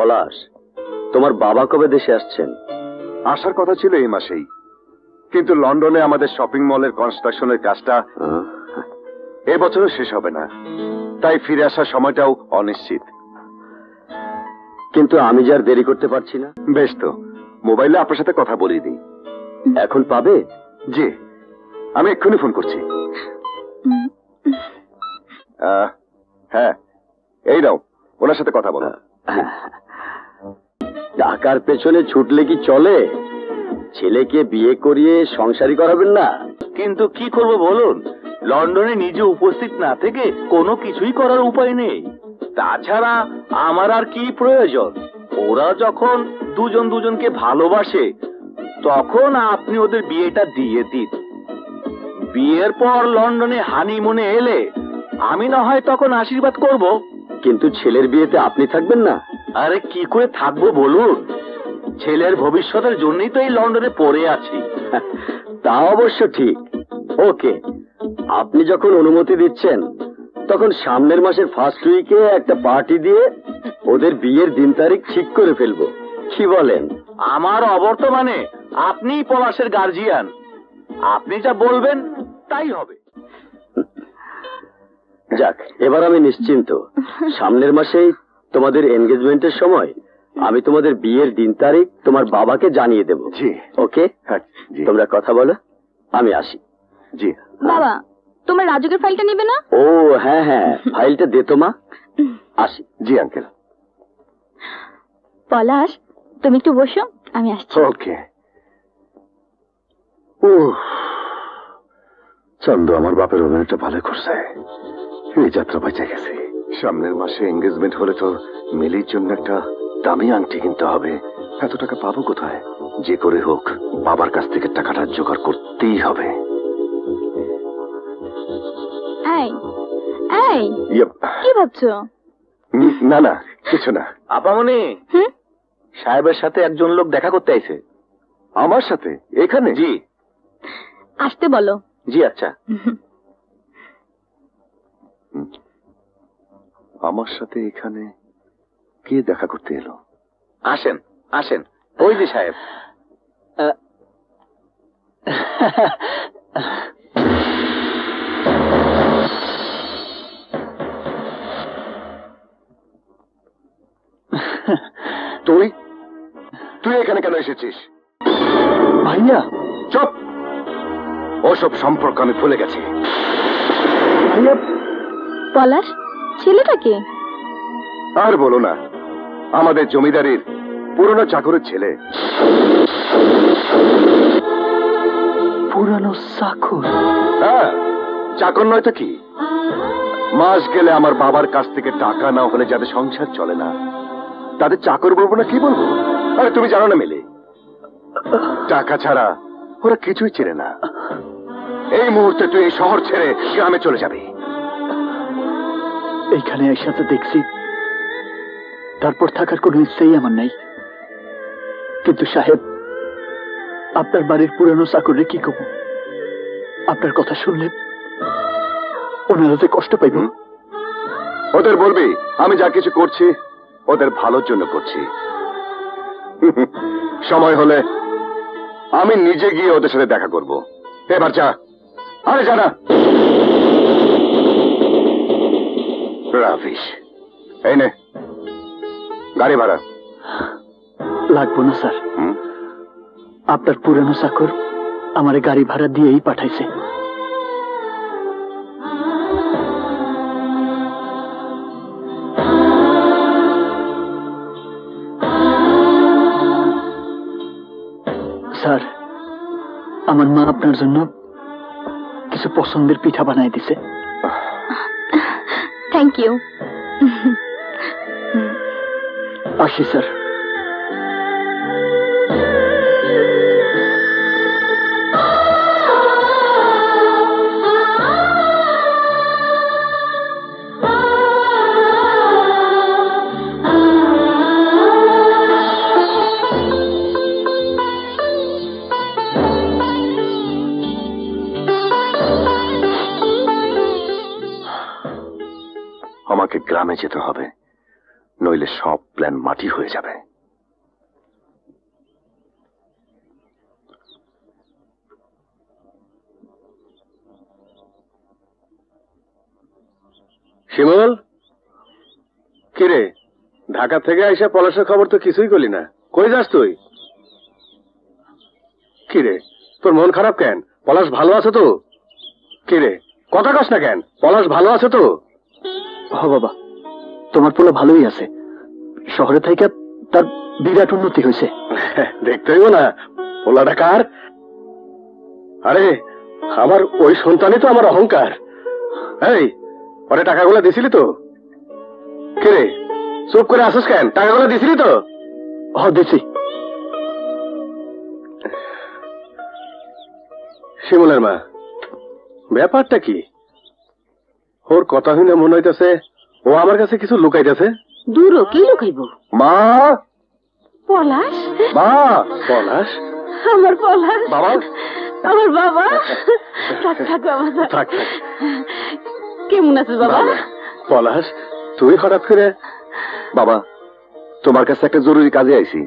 পলাশ, তোমার বাবা কবে দেশে আসছেন? আসার কথা ছিল এই মাসেই, কিন্তু লন্ডনে আমাদের শপিং মলের কনস্ট্রাকশনের কাজটা এবছরও শেষ হবে না, তাই ফিরে আসার সময়টাও অনিশ্চিত। কিন্তু আমি যে আর দেরি করতে পারছি না। বেশ তো, মোবাইলে আপনার সাথে কথা বলিয়ে দিই। এখন পাবে? জি, আমি এক্ষুনি ফোন করছি। হ্যাঁ, এই নাও, ওনার সাথে কথা বলো। টাকার পেছনে ছুটলে কি চলে? ছেলেকে বিয়ে করিয়ে সংসারী করাবেন না? কিন্তু কি করব বলুন, লন্ডনে নিজে উপস্থিত না থেকে কোনো কিছুই করার উপায় নেই। তাছাড়া আমার আর কি প্রয়োজন? ওরা যখন দুজন দুজনকে ভালোবাসে তখন আপনি ওদের বিয়েটা দিয়ে দিন। বিয়ের পর লন্ডনে হানিমুনে এলে আমি না হয় তখন আশীর্বাদ করব। কিন্তু ছেলের বিয়েতে আপনি থাকবেন না? আরে কি করে থাকবো বলুন, ছেলের ভবিষ্যতের জন্যই তো এই লন্ডনে পড়ে আছি। তা অবশ্য ঠিক। ওকে, আপনি যখন অনুমতি দিচ্ছেন তখন সামনের মাসের ফার্স্ট উইকে একটা পার্টি দিয়ে ওদের বিয়ের দিন তারিখ ঠিক করে ফেলবো, কি বলেন? আমার অবর্তমানে আপনিই পলাশের গার্জিয়ান, আপনি যা বলবেন তাই হবে। যাক, এবার আমি নিশ্চিন্ত। সামনের মাসেই তোমাদের এনগেজমেন্টের সময় আমি তোমাদের বিয়ের দিন তারিখ তোমার বাবাকে জানিয়ে দেব। জি। ওকে, তোমরা কথা বলো, আমি আসি। জি। বাবা, তোমার রাজুকের ফাইলটা নেবে না? ও হ্যাঁ হ্যাঁ, ফাইলটা দে তো মা। আসি। জি আঙ্কেল। পলাশ, তুমি একটু বসো, আমি আসছি। ওকে। চন্দ আমার বাপের অভিনয়টা ভালো করছে, এই যাত্রা বেঁচে গেছে। সামনের মাসে এঙ্গেজমেন্ট হলে তো মিলির জন্য একটা দামি আংটি কিনতে হবে। এত টাকা পাবো কোথায়? যে করে হোক বাবার কাছ থেকে টাকাটা জোগাড় করতেই হবে। এই এই, কি ভাবছো? না না, কিছু না। আপামনি, সাহেবের সাথে একজন লোক দেখা করতে আইছে। আমার সাথে এখানে? জি। আসতে বলো। জি আচ্ছা। আমার সাথে এখানে কে দেখা করতে এলো? আসেন আসেন, ওই যে সাহেব। তুই তুই এখানে কেন এসেছিস? ভাইয়া। চুপ, ওসব সম্পর্ক আমি ভুলে গেছি। ভাইয়া। পলাশ, ছেলেটাকে? আর বলো না, আমাদের জমিদারির পুরনো চাকরের ছেলে। পুরানো চাকর? হ্যাঁ, চাকর নয় তো কি। মাস গেলে আমার বাবার কাছ থেকে টাকা না হলে যাদের সংসার চলে না তাদের চাকর বলবো না কি বলবো? আরে তুমি জানো না মেলে, টাকা ছাড়া ওরা কিছুই চেনে না। এই মুহূর্তে তুই এই শহর ছেড়ে গ্রামে চলে যাবি। এইখানে একসাথে দেখছি, তারপর থাকার কোনো ইচ্ছেই আমার নাই। কিন্তু সাহেব, আপনার বাড়ির পুরানো চাকরে কি কব? আপনার কথা শুনলে ওনারা যে কষ্ট পাইব। ওদের বলবি আমি যা কিছু করছি ওদের ভালোর জন্য করছি। সময় হলে আমি নিজে গিয়ে ওদের সাথে দেখা করব। এবার যা। আরে জানা রাফিস, এই নে গাড়ি ভাড়া। লাগবো না স্যার, আপনার পুরানো চাকর আমার গাড়ি ভাড়া দিয়েই পাঠাইছে। স্যার, আমার মা আপনার জন্য কিছু পছন্দের পিঠা বানাই দিছে। Thank you. আসি স্যার। আমাকে গ্রামে যেতে হবে, নইলে সব প্ল্যান মাটি হয়ে যাবে। শিমুল, কিরে ঢাকা থেকে আইসা পলাশের খবর তো কিছুই করলি না, কই যাস তুই? কিরে তোর মন খারাপ কেন? পলাশ ভালো আছে তো? কিরে কথা কস না কেন? পলাশ ভালো আছে তো? হ বাবা, তোমার পোলা ভালোই আছে, শহরে থেকে তার বিরাট উন্নতি হয়েছে। দেখতে হইব না পোলাটা কার? আরে আমার ওই সন্তানই তো আমার অহংকার। এই পরে টাকাগুলো দিছিলি তো? কিরে চুপ করে আসিস কেন? টাকাগুলো দিছিলি তো? হ দিছি। শিমুলের মা, ব্যাপারটা কি? ওর কথা শুনে মনে হইতেছে ও আমার কাছে কিছু লুকাইতেছে। দূরও কি লুকাইব? মা, পলাশ, মা, পলাশ, আমার পলাশ, বাবা, আমার বাবা। থাক থাক বাবা, থাক। থাক থাক। কেমন আছিস বাবা? বাবা, পলাশ তুই হঠাৎ করে? বাবা, তোমার কাছে একটা জরুরি কাজে আইছি।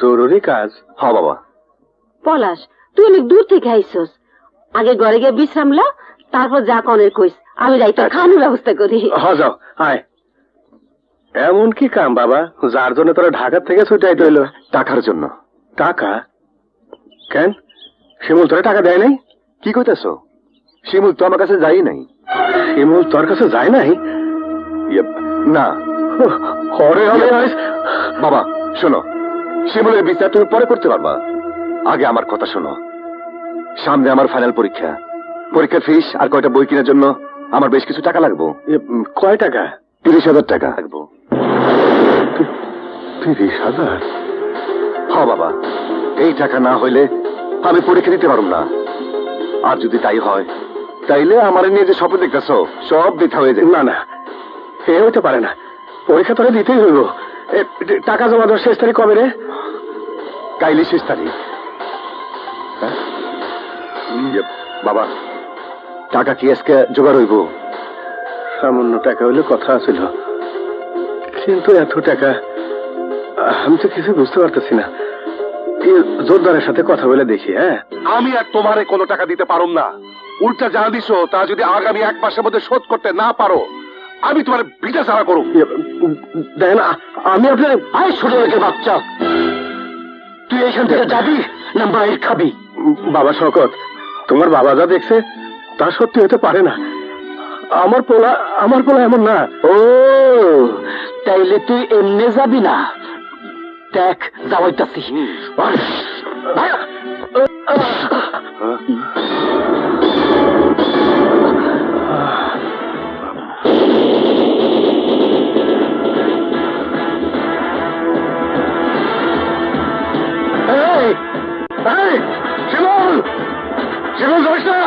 জরুরি কাজ? হ্যাঁ বাবা। পলাশ, তুই অনেক দূর থেকে আইসস, আগে ঘরে গিয়ে বিশ্রাম লা, তারপর যা কনের কইস, আমি যাই তোর খাওয়ানোর ব্যবস্থা করি। হ্যাঁ যাও, আয়। এমন কি কাম বাবা যার জন্য তোরা ঢাকা থেকে ছুটে আইতে হইলো? টাকার জন্য। টাকা? কেন শিমুল তোরা টাকা দেয় নাই? কি কইতেছ? শিমুল তো আমার কাছে যাই নাই। শিমুল তোর কাছে যায় নাই? না। হরে হরে বাবা শোনো, শিমুলের বিচার তুমি পরে করতে পারবা, আগে আমার কথা শোনো। সামনে আমার ফাইনাল পরীক্ষা, পরীক্ষার ফিস আর কয়টা বই কেনার জন্য আমার বেশ কিছু টাকা লাগবো। কয় টাকা? 30,000 টাকা লাগবো। 30,000? হ্যাঁ বাবা, এই টাকা না হইলে আমি পরীক্ষা দিতে পারব না। আর যদি তাই হয় তাইলে আমার নিয়ে যে স্বপ্ন দেখতেছ সব বৃথা হয়ে যাবে। না না, এ হইতে পারে না, পরীক্ষা তোরা দিতেই হইব। টাকা জমা দেওয়ার শেষ তারিখ কবে রে? কাইলি শেষ তারিখ। বাবা, টাকা কি আজকে জোগাড় হইব? সামান্য টাকা হইলে কথা ছিল, কিন্তু এত টাকা আমি তো কিছু বুঝতে পারতেছি না। জোরদারের সাথে কথা বলে দেখি। হ্যাঁ, আমি আর তোমারে কোনো টাকা দিতে পারুম না। উল্টা যা দিছো তা যদি আগামী 1 মাসের মধ্যে শোধ করতে না পারো, আমি তোমার ভিটা ছাড়া করুম। দেখেন আমি আপনার আয় ছোট রেখে বাচ্চা, তুই এখান থেকে যাবি না মায়ের খাবি? বাবা শকত, তোমার বাবা যা দেখছে তা সত্যি হতে পারে না। আমার পোলা এমন না। ও তাইলে তুই এমনি যাবি না? দেখ যাওয়াইতাছি। শিমুল, শিমুল যাস না।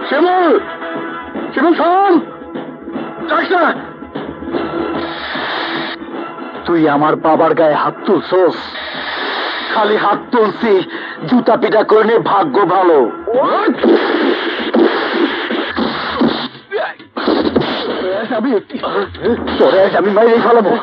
শিমুল, শিমুল শোন, যাস না। তুই আমার বাবার গায়ে হাত তুলছস? খালি হাত তুলছি, জুতা পিটা করে নে, ভাগ্য ভালো। তোরে আমি মাইরে ফেলাবো।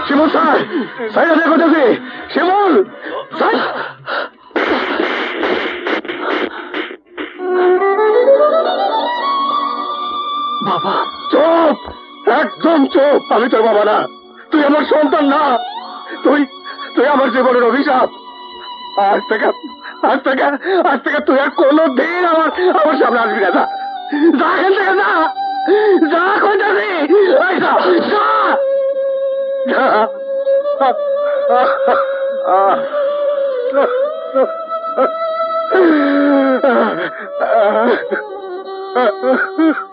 শিমুল স্যার, সাইড আছে করতেছি। শিমুল স্যার, বাবা চুপ, একদম চুপ। আমি তোর বাবা না, তুই আমার সন্তান না, তুই আমার জীবনের অভিশাপ। আজ থেকে তুই আর কোনোদিন আমার সামনে আসবি না। যা এখান থেকে যা, যা কইতাছি, এই যা, যা, যা।